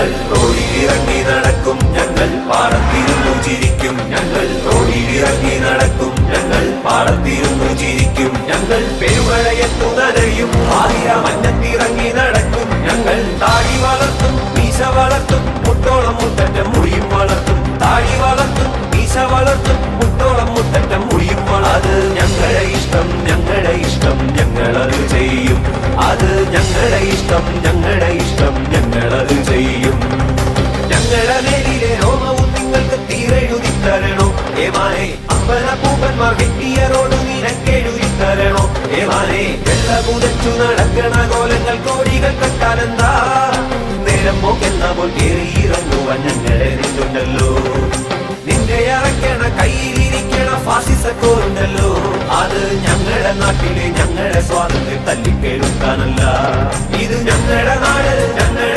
ഞങ്ങൾ റോഡിലിറങ്ങി നടക്കും, ഞങ്ങൾ പാടത്തിരുന്നു ചിരിക്കും. ഞങ്ങൾ റോഡിലിറങ്ങി നടക്കും, ഞങ്ങൾ പാടത്തിരുന്നു ചിരിക്കും. ഞങ്ങൾ പെരുമഴയത്തു നനയും, ആതിര മഞ്ഞത്തിറങ്ങി നടക്കും. ഞങ്ങൾ താടി വളർത്തും, മീശ വളർത്തും, മുട്ടോളം മുട്ടറ്റം മുടിയും വളർത്തും. താടി വളർത്തും, മീശ വളർത്തും, മുട്ടോളം മുട്ടറ്റം മുടിയും വളത് ഞങ്ങളുടെ ഇഷ്ടം, ഞങ്ങളുടെ ഇഷ്ടം, ഞങ്ങളത് ചെയ്യും. അത് ഞങ്ങളുടെ ഇഷ്ടം, ഞങ്ങളുടെ ഇഷ്ടം, ഞങ്ങളത് ചെയ്യും. ഞങ്ങളുടെ നേരിലെ രോമവും നിങ്ങൾക്ക് തീരെഴുതി തരണോ ഏമാനെ? അമ്പല പൂപ്പന്മാർ വെട്ടിയറോട് നിനക്കെഴുതി തരണോ ഏമാനെ? വെള്ള പുതച്ചു നടക്കണ കോലങ്ങൾ കോടികൾ കെട്ടാനെന്താ? നേരം പോക്കെന്ന പോൽ കയറിയിറങ്ങുവാൻ ഞങ്ങളെ നെഞ്ചുണ്ടല്ലോ. നിന്റെ അറക്കണ കയ്യിലിരിക്കണ ഫാസിസക്കോറുണ്ടല്ലോ. അത് ഞങ്ങളുടെ നാട്ടിലെ ഞങ്ങളുടെ സ്വാതന്ത്ര്യം തല്ലിക്കെടുക്കാനല്ല. ഇത് ഞങ്ങളുടെ നാട്, ഞങ്ങളുടെ